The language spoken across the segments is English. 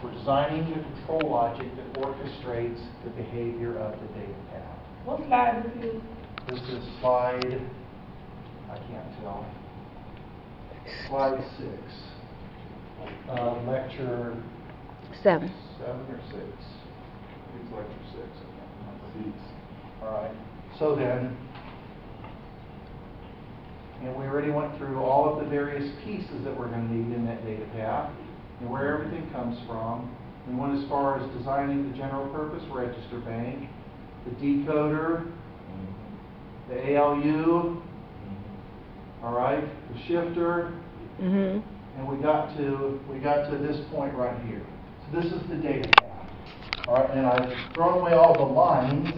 We're designing the control logic that orchestrates the behavior of the data path. What slide is this? This is slide, I can't tell, slide 6. Lecture 7. 7 or 6? It's lecture 6, I think. All right. So then, and we already went through all of the various pieces that we're going to need in that data path and where everything comes from. We went as far as designing the general purpose register bank, the decoder, the ALU, all right, the shifter, and we got to this point right here. So this is the data path. All right, and I've thrown away all the lines,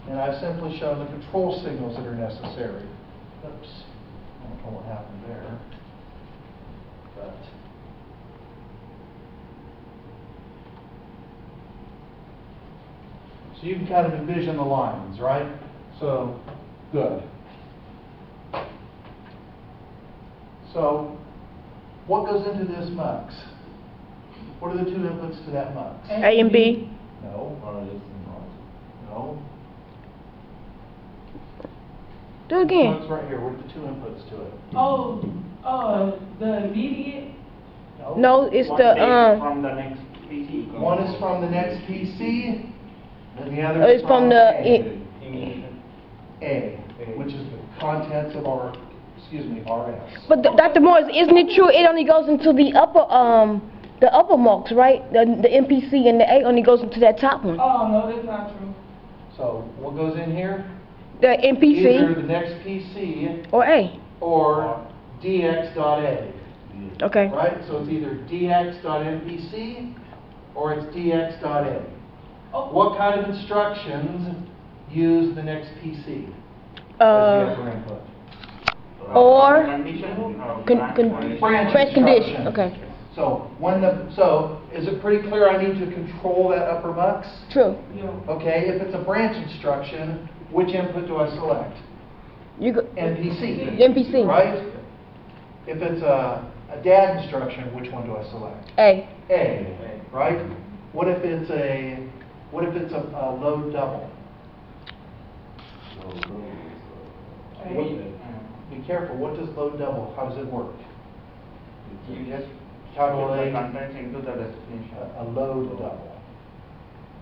and I've simply shown the control signals that are necessary. Oops, I don't know what happened there, but so you can kind of envision the lines, right? So, good. So, what goes into this MUX? What are the 2 inputs to that MUX? A and B. No. No. Do it again. MUX right here. What are the 2 inputs to it? Oh, the immediate. No, it's One the is from the next PC. One is from the next PC, and the other it's is from the A, which is the contents of our, RS. But Dr. Morris, isn't it true? It only goes into the upper MUX, right? The MPC and the A only goes into that top one. Oh no, that's not true. So what goes in here? The Either MPC the next PC or A. or DX.A. Okay. Right? So it's either DX.MPC or it's DX.A. Oh. What kind of instructions use the next PC as the upper input? Or Condition. Branch condition. instructions. Okay. So is it pretty clear I need to control that upper MUX? True. Yeah. Okay, if it's a branch instruction, which input do I select? You go NPC. MPC. Right? If it's a DAD instruction, which one do I select? A. A. Right? What if it's a load double? Be careful. What does load double? How does it work? You just Calculate contents into the destination. a load double.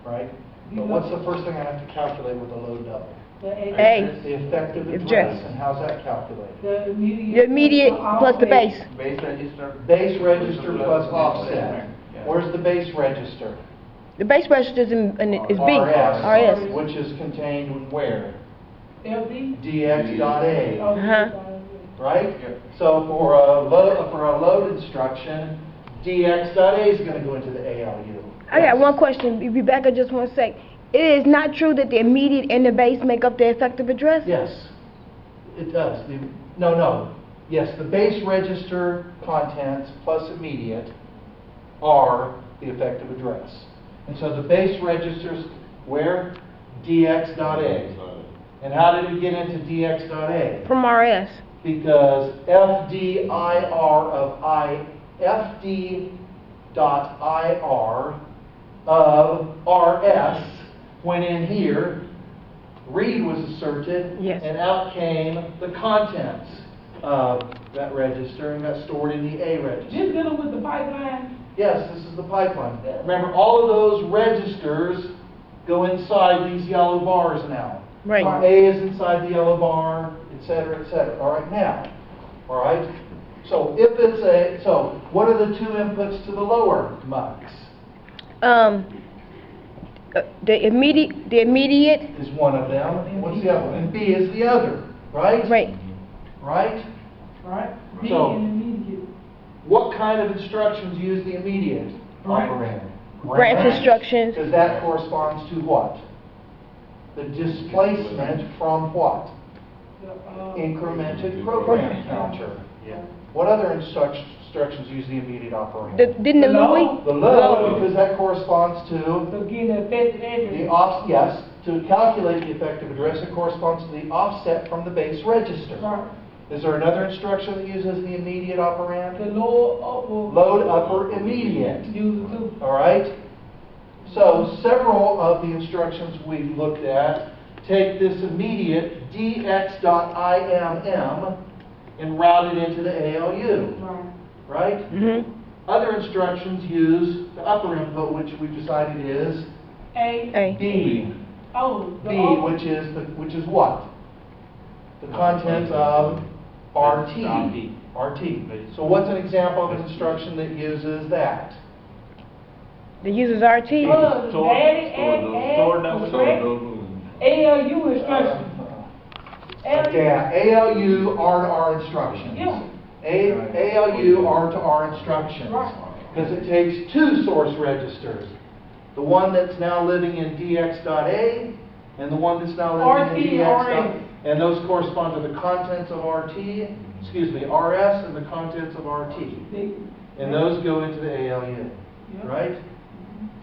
Right? But what's the first thing I have to calculate with a load double? The A. The effective Address. address. And how's that calculated? The The immediate plus the base. Base register. Base register plus offset. Where's the base register? The base register is B. RS. RS. Which is contained in where? LB. DX.A. Uh-huh. Right? So for a load instruction, DX.A is going to go into the ALU. I got one question, Rebecca, just one sec. It is not true that the immediate and the base make up the effective address? Yes, it does. No. Yes, the base register contents plus immediate are the effective address. And so the base registers where? DX.A. And how did we get into DX.A? From RS. Because FDIR of RS went in here, read was asserted, Yes. and out came the contents of that register and got stored in the A register. Just dealing with the pipeline. Yes, this is the pipeline. Remember, all of those registers go inside these yellow bars now. Right. So A is inside the yellow bar, etc., etc. All right, now. All right. So what are the 2 inputs to the lower MUX? The immediate. Is one of them. What's the other one? And B is the other. Right. Right. Right. Right. B So- and immediate. What kind of instructions use the immediate operator? Branch instructions. Because that corresponds to what? The displacement from what? Incremented program counter. Yeah. What other instructions use the immediate operator? Didn't the Louis? The load, because that corresponds to So getting the effective address. yes, to calculate the effective address, it corresponds to the offset from the base register. Right. Is there another instruction that uses the immediate operand? The lower, upper. Load upper immediate. Use it too. All right? So several of the instructions we've looked at take this immediate dx.imm and route it into the ALU, Right. right? Mm-hmm. Other instructions use the upper input, which we've decided is A. B. Oh, the B, upper. which is what? The contents of RT. RT. So what's an example of an instruction that uses that? The user's RT. Daddy, Store number, ALU instruction. Yeah, ALU R to R instructions. Yeah. ALU R to R instructions. Right. Because it takes two source registers. The one that's now living in DX.A and the one that's now living in DX. And those correspond to the contents of RS and the contents of RT. And those go into the ALU, right?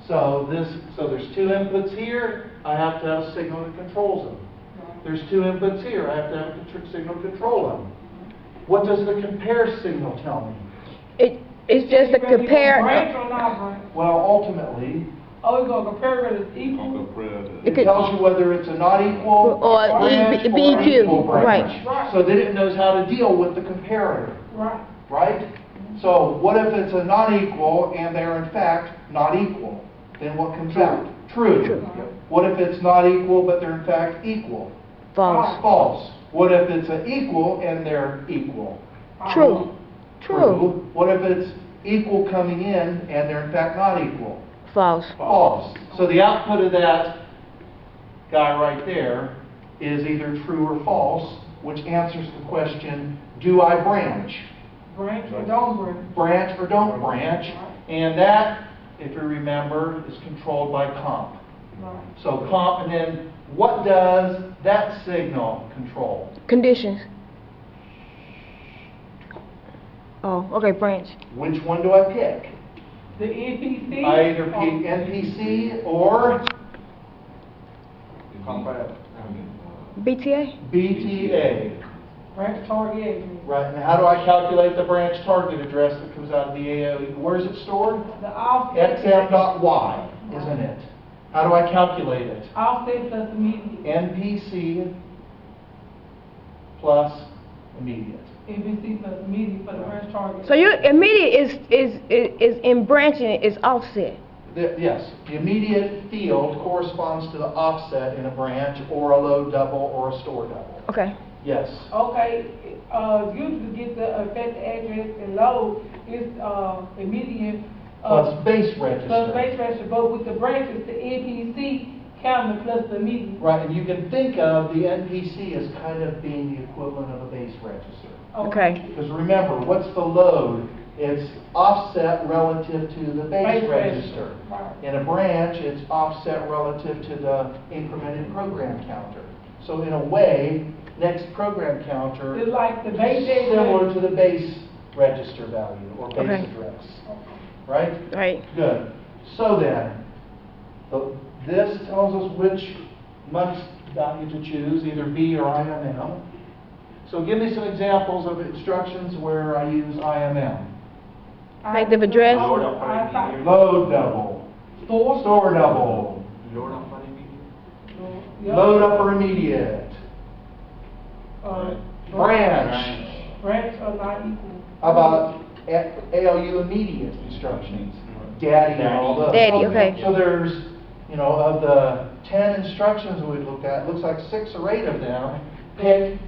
So there's two inputs here. I have to have a signal that controls them. There's two inputs here. I have to have a signal control them. What does the compare signal tell me? It's just a compare. Branch or not branch? Well, ultimately, Oh, we're gonna compare whether it's equal. it tells you whether it's a not equal Or branch or BQ, an equal branch. right. So then it knows how to deal with the comparator, Right. right? So what if it's a not equal and they're in fact not equal? Then what comes out? True. What if it's not equal but they're in fact equal? False. False. What if it's an equal and they're equal? True. True. What if it's equal coming in and they're in fact not equal? False. False. So the output of that guy right there is either true or false, which answers the question, do I branch? Branch or don't branch? Branch or don't branch? And that, if you remember, is controlled by comp. Right. So comp, and then what does that signal control? Conditions. Oh, okay, branch. Which one do I pick? The NPC? I either pick NPC or BTA? BTA. Branch target address. Right, and how do I calculate the branch target address that comes out of the AOE? Where is it stored? The offset. XM.Y, isn't it? How do I calculate it? Offset plus immediate. NPC plus immediate. NPC plus immediate for the branch target. So your immediate is in branching is offset. Yes, the immediate field corresponds to the offset in a branch or a load double or a store double. Okay. Yes. Okay, usually get the effective address and load is immediate. Plus base register. Plus base register, but with the branches, the NPC counter plus the immediate. Right, and you can think of the NPC as kind of being the equivalent of a base register. Okay. Because remember, what's the load? It's offset relative to the base register. Right. In a branch, it's offset relative to the incremented program counter. So in a way, next program counter It's like the is base similar address. to the base register value or base Okay. address. Right? Right. Good. So then, this tells us which mux value to choose, either B or IMM. So give me some examples of instructions where I use IMM. Effective address. Load double. Store double. Yep. Load upper immediate. Branch. Branch are not equal. How about ALU immediate instructions? Daddy and all those. Daddy, okay. So there's, of the 10 instructions we looked at, it looks like 6 or 8 of them pick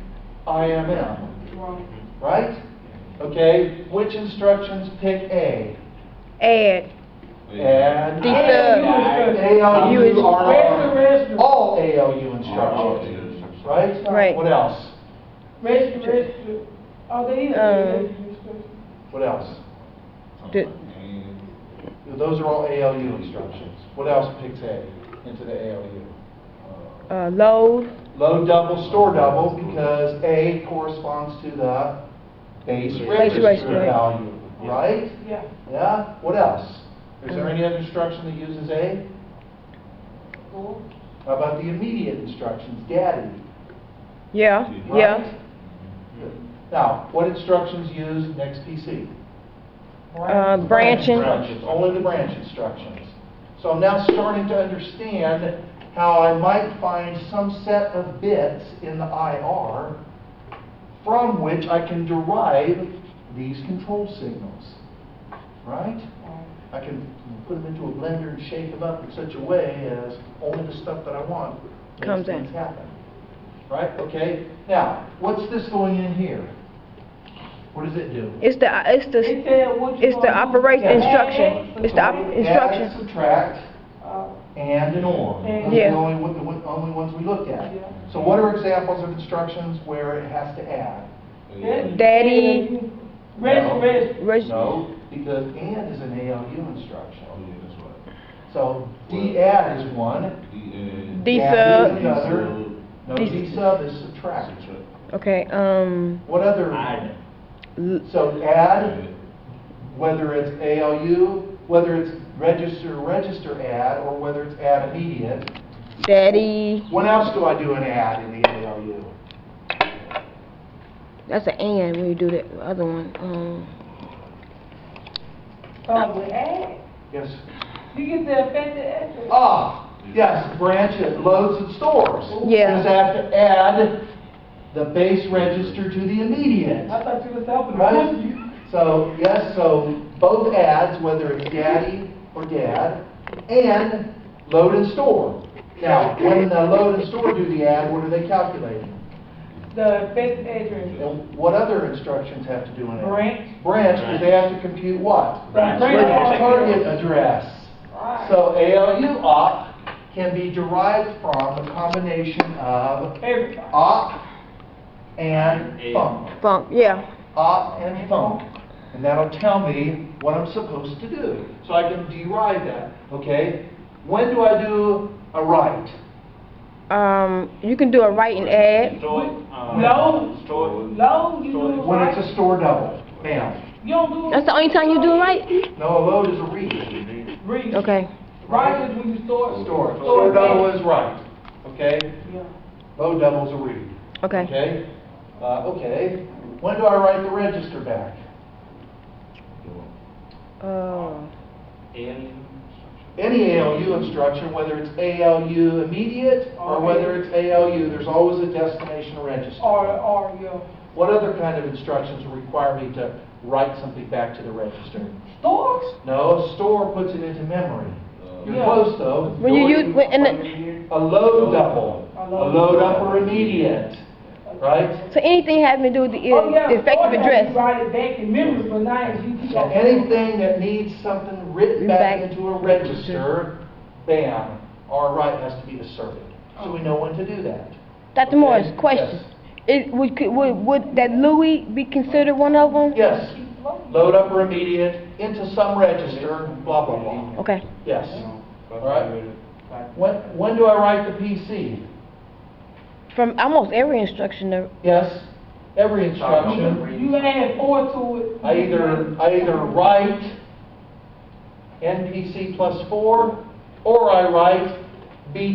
IMM. Right? Okay, which instructions pick A? Add. Add. Desub. ALU is- are all ALU instructions. Right? Right. What else? Register. Oh, they is. What else? The- Those are all ALU instructions. What else picks A into the ALU? Load. Load double, store double, because A corresponds to the base register register. value, right? Yeah. Yeah? What else? Is there any other instruction that uses A? How about the immediate instructions? Daddy. Yeah. Right? Yeah. Now, what instructions use next PC? Branching. Instructions, only the branch instructions. So I'm now starting to understand how I might find some set of bits in the IR from which I can derive these control signals, right? I can put them into a blender and shape them up in such a way as only the stuff that I want makes Comes in. things happen. Right? Okay? Now, what's this going in here? What does it do? It's the operation Yes. instruction. It's the instruction. Add, subtract, and or. Those Yeah. are the only ones we looked at. So what are examples of instructions where it has to add? Daddy. Rest. No, because and is an ALU instruction. Oh, yeah, that's right. So D-add is one. D Add sub. is another. No, D- D-sub is subtract. Okay. What other? So add, whether it's ALU, whether it's register add, or whether it's add immediate. Daddy. When else do I do an add in the ALU? That's an and when you do the other one. The add, Yes. you get the affected address. Ah, yes, branch it, loads and stores. Yeah. Just have to add the base register to the immediate. I thought you was helping Right? me. So, yes, so both adds, whether it's daddy or dad, and load and store. Now, when the load and store do the add, what are they calculating? The affected address. And what other instructions have to do in it? Branch. Branch, because they have to compute what? Branch. Target address. Right. So ALU op can be derived from a combination of Everything. op and func. Funk. Yeah. Op and func. And that'll tell me what I'm supposed to do. So I can derive that, okay? When do I do a write? You can do a write and add. Load. Load, you do it When right. it's a store double. Bam. You don't do it. That's the only time you do it right? No, a load is a read. Read. Okay. Right is when you store. Store. Store double is write, okay? Yeah. Load double is a read. Okay. Okay? Okay. When do I write the register back? Any ALU instruction, whether it's ALU immediate or whether it's ALU, there's always a destination register. Or, yeah. What other kind of instructions require me to write something back to the register? Stores? No, a store puts it into memory. You're Yeah. close though. When you use A load double, a load up or immediate, right? so anything having to do with the Oh, yeah. effective Stores, address. you write it back in memory for now. You got Anything that needs something written back Back. into a register, bam, our right has to be asserted. So we know when to do that. Dr. Morris, Okay? question. Would that Louis be considered one of them? Yes. Load up or immediate into some register, blah, blah, blah. Okay. Yes. All right. When do I write the PC? From almost every instruction there. Yes. Every instruction. You add 4 to it. I either write NPC plus 4 or I write B